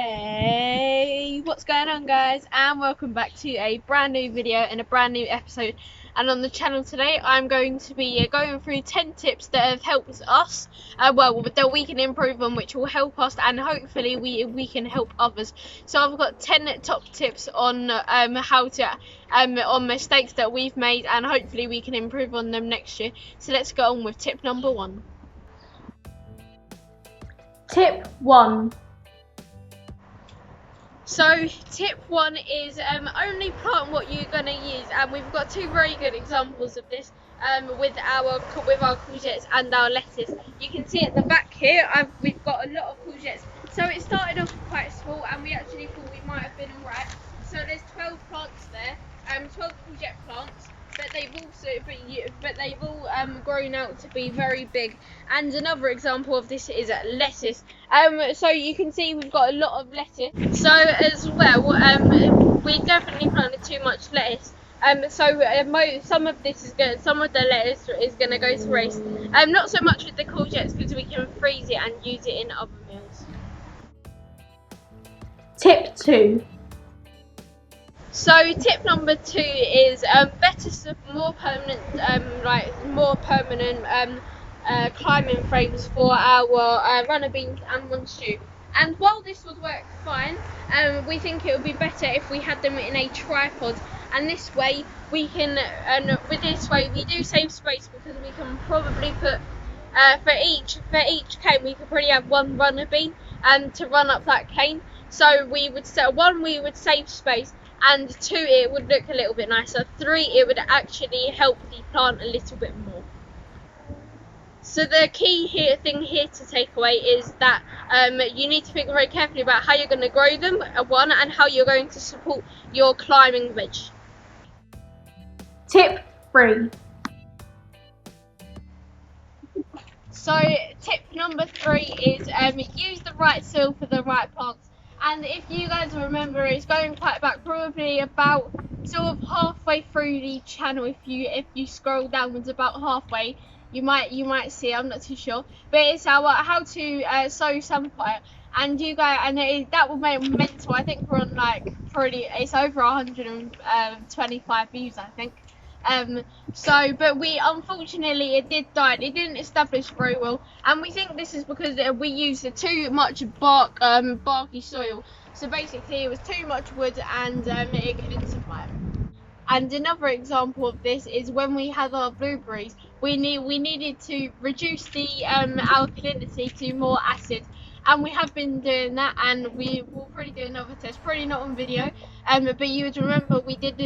Hey, what's going on, guys, and welcome back to a brand new video and a brand new episode. And on the channel today I'm going to be going through 10 tips that have helped us, that we can improve on, which will help us, and hopefully we can help others. So I've got 10 top tips on how to on mistakes that we've made, and hopefully we can improve on them next year. So let's go on with tip number 1. Tip 1. So tip 1 is only plant what you're going to use, and we've got two very good examples of this with our courgettes and our lettuce. You can see at the back here we've got a lot of courgettes. So it started off quite small, and we actually thought we might have been alright. So there's 12 plants there, 12 courgette plants, but they've all grown out to be very big. And another example of this is lettuce. So you can see we've got a lot of lettuce. So as well, we definitely planted too much lettuce. Some of the lettuce is gonna go to waste. Not so much with the courgettes, because we can freeze it and use it in other meals. Tip 2. So tip number 2 is more permanent climbing frames for our runner beans and monstru. And while this would work fine, we think it would be better if we had them in a tripod. And this way we can, we do save space, because we can probably put for each cane we could probably have one runner bean to run up that cane. So we would save space, and 2, it would look a little bit nicer. 3, it would actually help the plant a little bit more. So the key thing here to take away is that you need to think very carefully about how you're going to grow them, and how you're going to support your climbing veg. Tip 3. So tip number 3 is use the right soil for the right plants. And if you guys remember, it's going quite back, probably about sort of halfway through the channel. If you scroll downwards about halfway, you might see, I'm not too sure, but it's our how to sow sunflower. And that will make mental. I think we're on it's over 125 views, I think. But unfortunately it did die. It didn't establish very well, and we think this is because we used too much barky soil. So basically it was too much wood, and it couldn't survive. And another example of this is when we had our blueberries, we needed to reduce the alkalinity to more acid. And we have been doing that, and we will probably do another test, probably not on video, but you would remember we did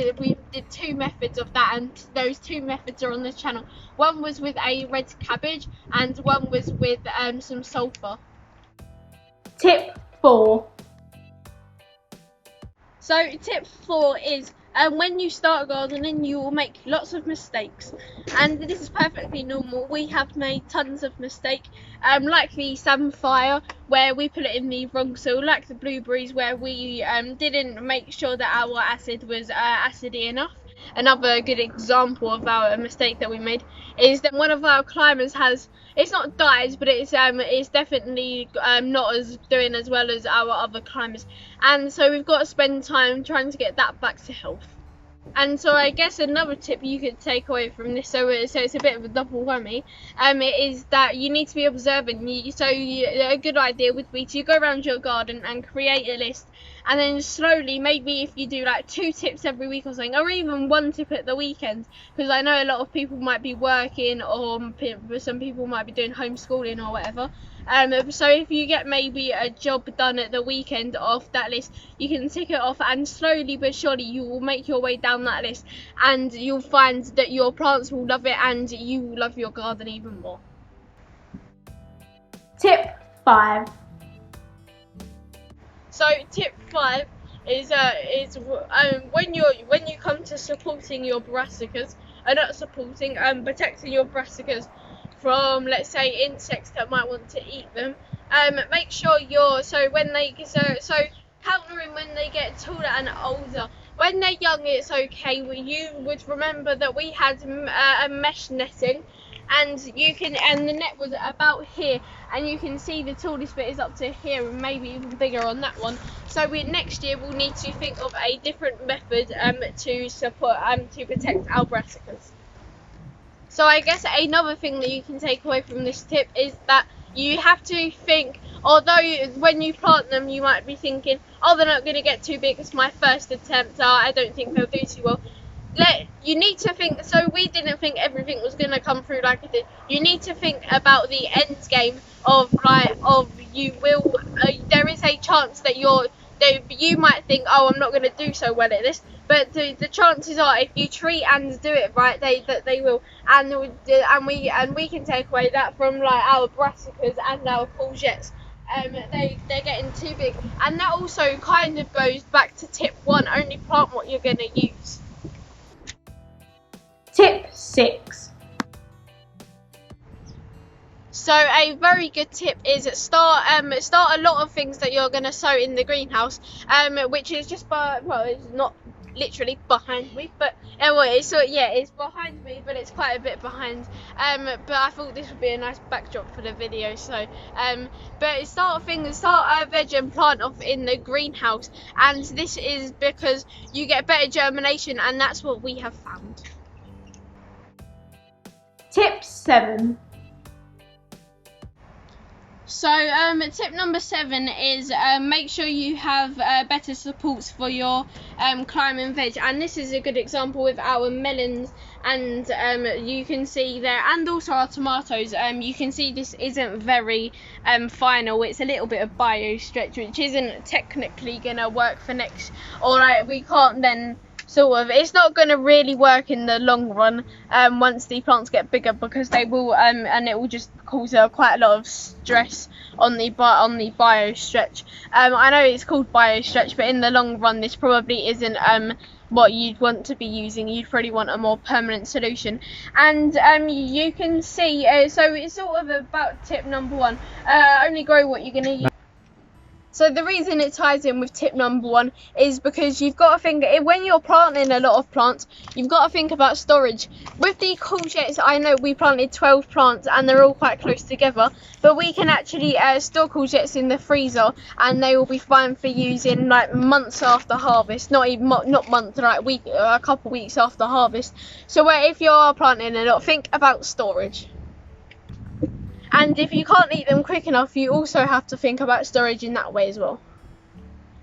2 methods of that, and those 2 methods are on this channel. One was with a red cabbage, and one was with some sulphur. Tip 4. So tip 4 is when you start gardening, you will make lots of mistakes, and this is perfectly normal. We have made tons of mistakes, like the samphire, where we put it in the wrong soil, like the blueberries, where we didn't make sure that our acid was acidy enough. Another good example of our mistake that we made is that one of our climbers it's not died, but it's definitely not doing as well as our other climbers, and so we've got to spend time trying to get that back to health. And so I guess another tip you could take away from this, so it's a bit of a double whammy, is that you need to be observant. A good idea would be to go around your garden and create a list, and then slowly, maybe if you do 2 tips every week or something, or even 1 tip at the weekend, because I know a lot of people might be working, or some people might be doing homeschooling or whatever. So if you get maybe a job done at the weekend off that list, you can tick it off, and slowly but surely you will make your way down that list, and you'll find that your plants will love it, and you will love your garden even more. Tip 5. So tip 5 is when you come to supporting your brassicas, protecting your brassicas from, let's say, insects that might want to eat them. Make sure countering when they get taller and older. When they're young, it's okay. You would remember that we had a mesh netting and the net was about here, and you can see the tallest bit is up to here, and maybe even bigger on that one. So next year we'll need to think of a different method to support to protect our brassicas. So I guess another thing that you can take away from this tip is that you have to think, although when you plant them you might be thinking, oh, they're not going to get too big, it's my first attempt, I don't think they'll do too well. You need to think, so we didn't think everything was going to come through like it did. You need to think about the end game of you will, there is a chance that you might think, oh, I'm not going to do so well at this, but the chances are, if you treat and do it right, they will, and we can take away that from like our brassicas and our courgettes. They're getting too big, and that also kind of goes back to tip 1: only plant what you're going to use. Tip 6. So a very good tip is start a lot of things that you're going to sow in the greenhouse, which is just it's not literally behind me, but anyway, so yeah, it's behind me, but it's quite a bit behind. But I thought this would be a nice backdrop for the video. So but start a veg and plant off in the greenhouse, and this is because you get better germination, and that's what we have found. Tip 7. So tip number 7 is make sure you have better supports for your climbing veg, and this is a good example with our melons, and you can see there, and also our tomatoes. You can see this isn't very final. It's a little bit of bio stretch, which isn't technically gonna work for next, or like we can't then sort of, it's not going to really work in the long run once the plants get bigger, because they will and it will just cause quite a lot of stress on the bio stretch. I know it's called bio stretch, but in the long run this probably isn't what you'd want to be using. You'd probably want a more permanent solution, and you can see so it's sort of about tip number 1, only grow what you're going to use. So the reason it ties in with tip number 1 is because you've got to think, when you're planting a lot of plants, you've got to think about storage. With the courgettes, I know we planted 12 plants and they're all quite close together, but we can actually store courgettes in the freezer, and they will be fine for using like months after harvest. Not months, like a couple weeks after harvest. So if you're planting a lot, think about storage. And if you can't eat them quick enough, you also have to think about storage in that way as well.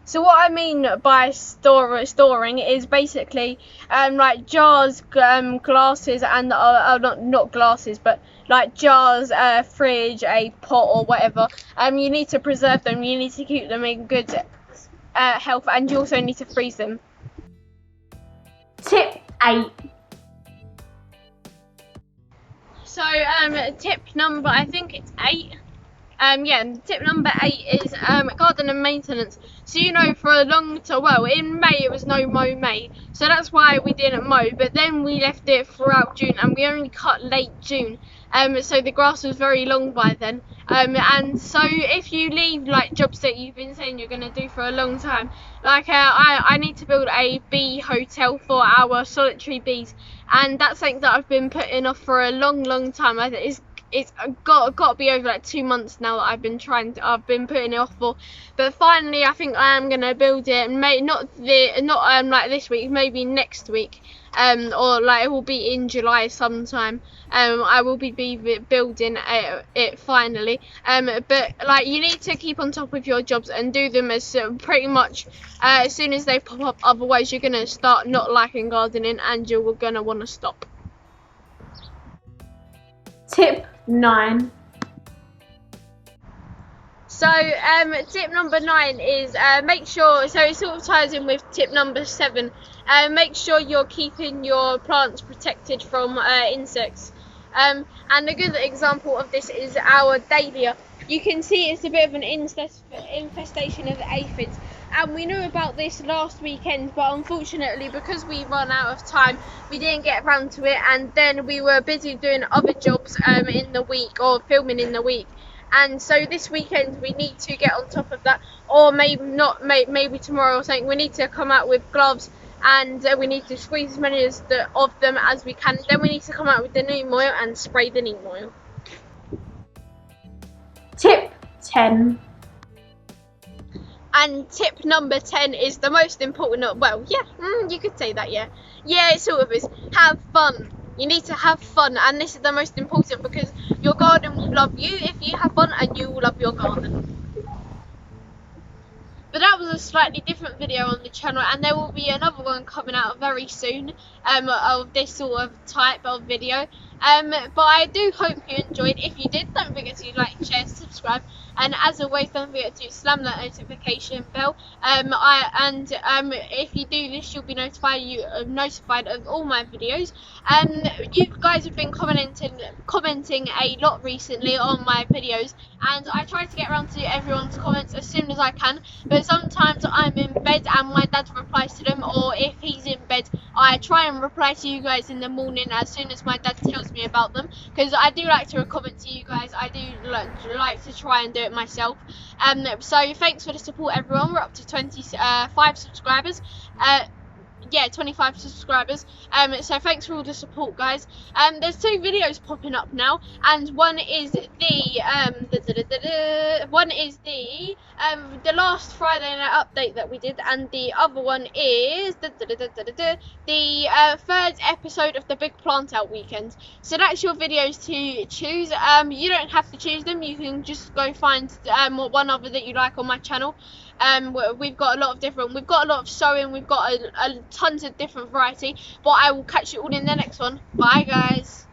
So what I mean by storing is basically like jars, glasses, and not glasses, but like jars, fridge, a pot or whatever. You need to preserve them. You need to keep them in good health, and you also need to freeze them. Tip 8. So tip number, I think it's 8. Tip number 8 is garden and maintenance. So for a long time, well, in May it was no mow May, so that's why we didn't mow. But then we left it throughout June, and we only cut late June. So the grass was very long by then. And so if you leave like jobs that you've been saying you're gonna do for a long time, like I need to build a bee hotel for our solitary bees, and that's something that I've been putting off for a long time. It's got to be over like 2 months now that I've been putting it off for, but finally I think I am gonna build it. Not like this week, maybe next week, or like it will be in July sometime. I will be building it finally. But like you need to keep on top of your jobs and do them as pretty much as soon as they pop up. Otherwise you're gonna start not liking gardening, and you're gonna want to stop. Tip 9. So tip number 9 is make sure, so it sort of ties in with tip number 7, make sure you're keeping your plants protected from insects. And a good example of this is our dahlia. You can see it's a bit of an infestation of aphids, and we knew about this last weekend, but unfortunately because we ran out of time we didn't get around to it, and then we were busy doing other jobs in the week, or filming in the week. And so this weekend we need to get on top of that, or maybe not, maybe tomorrow or something. We need to come out with gloves and we need to squeeze as many of them as we can. Then we need to come out with the neem oil and spray the neem oil. Tip 10. And tip number 10 is the most important. Well, yeah, you could say that, yeah. Yeah, it sort of is. Have fun. You need to have fun, and this is the most important, because your garden will love you if you have fun, and you will love your garden. But that was a slightly different video on the channel, and there will be another one coming out very soon of this sort of type of video. But I do hope you enjoyed. If you did, don't forget to like, share, subscribe, and as always, don't forget to slam that notification bell. If you do this, you'll be notified of all my videos. You guys have been commenting a lot recently on my videos, and I try to get around to everyone's comments as soon as I can. But sometimes I'm in bed and my dad replies to them, or if he's in bed, I try and reply to you guys in the morning as soon as my dad tells me about them, because I do like to comment to you guys. I do like to try and do it myself. So thanks for the support, everyone. We're up to 25 subscribers. Yeah, 25 subscribers. So thanks for all the support, guys. There's 2 videos popping up now, and one is the last Friday night update that we did, and the other one is the 3rd episode of the Big Plant Out weekend. So that's your videos to choose. You don't have to choose them. You can just go find one other that you like on my channel. We've got a lot of sowing, we've got a tons of different variety, but I will catch you all in the next one. Bye, guys.